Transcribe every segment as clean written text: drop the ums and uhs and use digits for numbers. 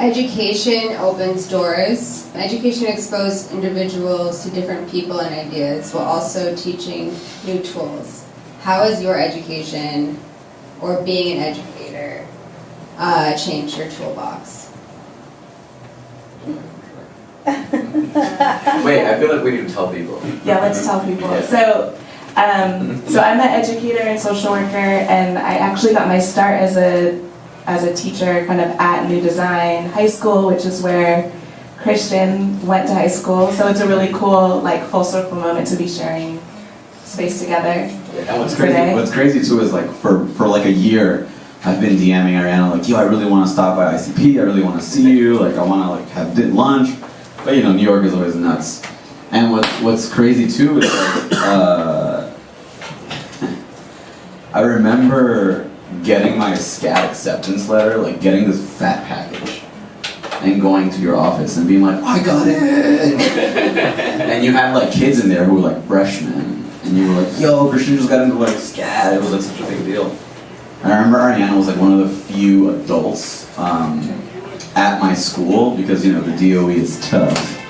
Education opens doors. Education exposes individuals to different people and ideas while also teaching new tools. How has your education or being an educator changed your toolbox? Wait, I feel like we need to tell people. Yeah, let's tell people. Yeah. So I'm an educator and social worker, and I actually got my start as a teacher kind of at New Design High School, which is where Christian went to high school. So it's a really cool, like, full circle moment to be sharing space together. And what's crazy too is, like, for like a year, I've been DMing Ariana, like, yo, I really want to stop by ICP, I really want to see you, like, I want to, like, have lunch. But, you know, New York is always nuts. And what's crazy too is, like, I remember getting my SCAT acceptance letter, like getting this fat package, and going to your office and being like, I got it! And you had, like, kids in there who were, like, freshmen, and you were like, yo, Christian just got into, like, SCAT, it was, like, such a big deal. And I remember Ariana was, like, one of the few adults at my school, because, you know, the DOE is tough.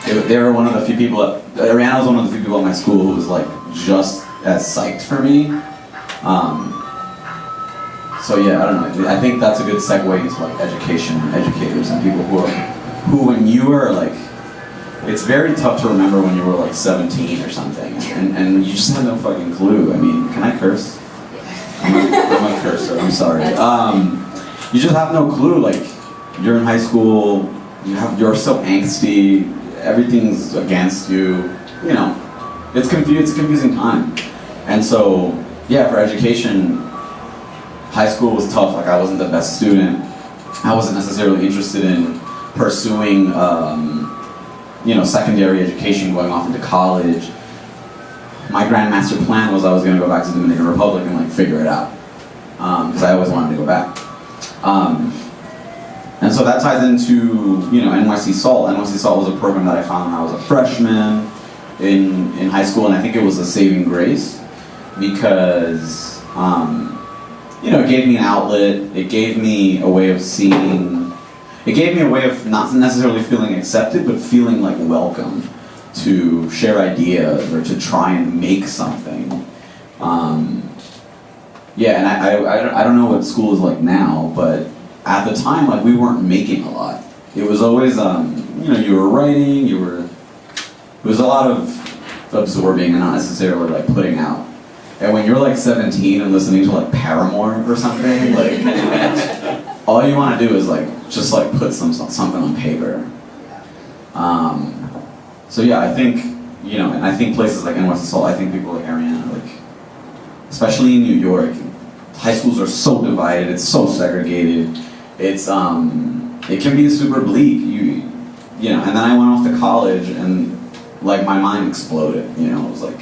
They were one of the few people, Ariana was one of the few people at my school who was, like, just as psyched for me. So yeah, I don't know. I think that's a good segue into, like, education, educators, and people who when you were, like, it's very tough to remember when you were, like, 17 or something, and you just had no fucking clue. I mean, can I curse? I'm a cursor. I'm sorry. You just have no clue. Like, you're in high school. You're so angsty. Everything's against you. You know, it's a confusing time. And so, yeah, for education, high school was tough. Like, I wasn't the best student. I wasn't necessarily interested in pursuing, you know, secondary education, going off into college. My grand master plan was I was going to go back to the Dominican Republic and, like, figure it out, because I always wanted to go back. And so that ties into, you know, NYC SALT. NYC SALT was a program that I found when I was a freshman in high school, and I think it was a saving grace because, you know, it gave me an outlet. It gave me a way of seeing. It gave me a way of not necessarily feeling accepted, but feeling, like, welcome to share ideas or to try and make something. Yeah, and I don't know what school is like now, but at the time, like, we weren't making a lot. It was always, you know, you were writing, it was a lot of absorbing and not necessarily, like, putting out. And when you're, like, 17 and listening to, like, Paramore or something, like, all you want to do is, like, just, like, put something on paper. So yeah, I think, you know, and I think places like NYC SALT, I think people like Ariana, like, especially in New York, high schools are so divided, it's so segregated, it's, it can be super bleak, you know, and then I went off to college and, like, my mind exploded, you know, it was like,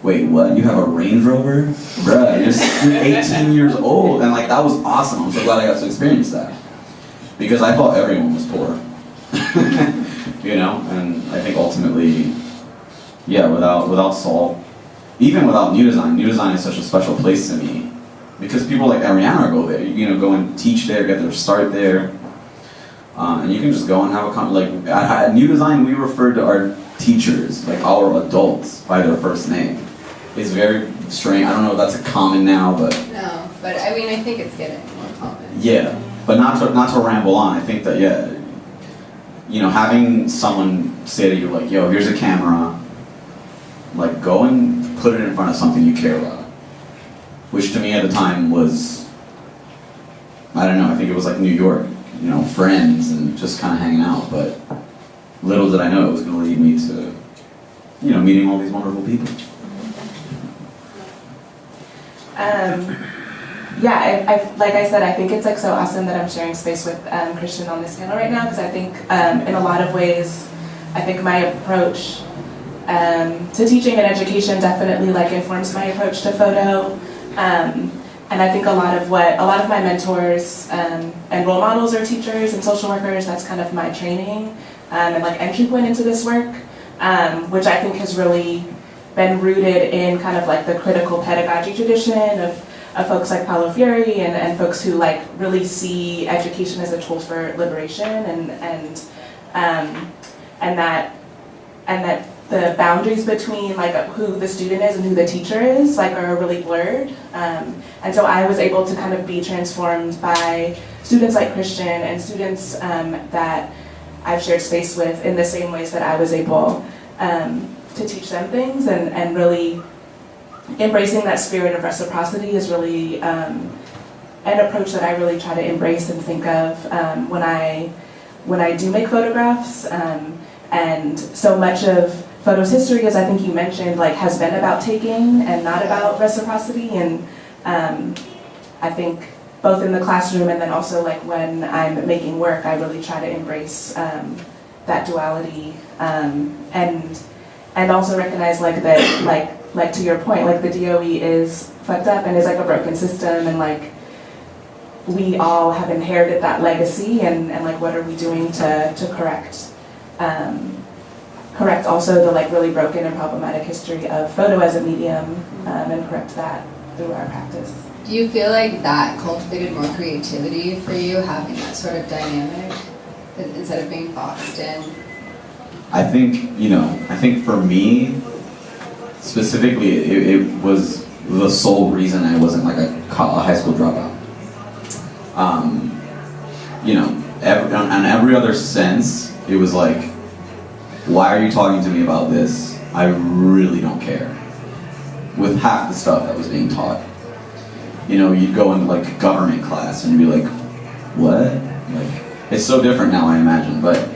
wait, what, you have a Range Rover? Bruh, you're 18 years old, and, like, that was awesome, I'm so glad I got to experience that, because I thought everyone was poor. You know, and I think ultimately, yeah, without SALT, even without New Design is such a special place to me, because people like Ariana go there, you know, go and teach there, get their start there, and you can just go and have a like at New Design, we refer to our teachers, like our adults, by their first name. It's very strange. I don't know if that's a common now, but No, but I mean, I think it's getting more common. yeah, but not to ramble on. I think that, yeah, you know, having someone say to you, like, yo, here's a camera, like, go and put it in front of something you care about. Which to me at the time was, I don't know, I think it was like New York, you know, friends and just kind of hanging out, but little did I know it was going to lead me to, you know, meeting all these wonderful people. Yeah, I like I said, I think it's, like, so awesome that I'm sharing space with Christian on this panel right now, because I think in a lot of ways, I think my approach to teaching and education definitely, like, informs my approach to photo, and I think a lot of my mentors and role models are teachers and social workers. That's kind of my training and, like, entry point into this work, which I think has really been rooted in kind of, like, the critical pedagogy tradition of folks like Paulo Freire and folks who like really see education as a tool for liberation and that the boundaries between like who the student is and who the teacher is like are really blurred. And so I was able to kind of be transformed by students like Christian and students that I've shared space with in the same ways that I was able to teach them things, and really embracing that spirit of reciprocity is really an approach that I really try to embrace and think of when I do make photographs. And so much of photos history, as I think you mentioned, like has been about taking and not about reciprocity. And I think both in the classroom and then also like when I'm making work, I really try to embrace that duality and also recognize like that like to your point, like the DOE is fucked up and is like a broken system, and like we all have inherited that legacy, and like what are we doing to correct also the like really broken and problematic history of photo as a medium, and correct that through our practice. Do you feel like that cultivated more creativity for you, having that sort of dynamic instead of being boxed in? I think for me specifically, it was the sole reason I wasn't like a high school dropout. On every other sense, it was like, why are you talking to me about this? I really don't care. With half the stuff that was being taught. You'd go into like government class and you'd be like, what? Like, it's so different now, I imagine. But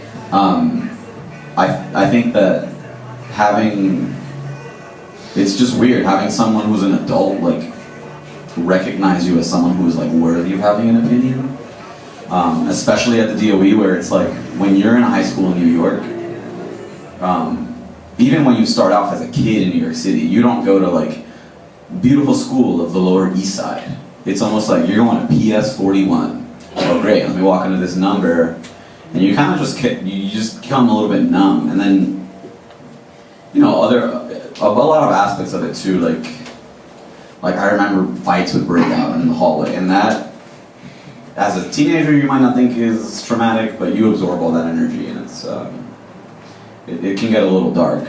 I think that it's just weird having someone who's an adult like recognize you as someone who's like worthy of having an opinion. Especially at the DOE, where it's like when you're in high school in New York, even when you start off as a kid in New York City, you don't go to like beautiful school of the Lower East Side. It's almost like you're going to PS 41. Oh great, let me walk into this number, and you kind of just become a little bit numb, and then a lot of aspects of it too, like I remember fights would break out in the hallway, and that as a teenager you might not think is traumatic, but you absorb all that energy, and it can get a little dark.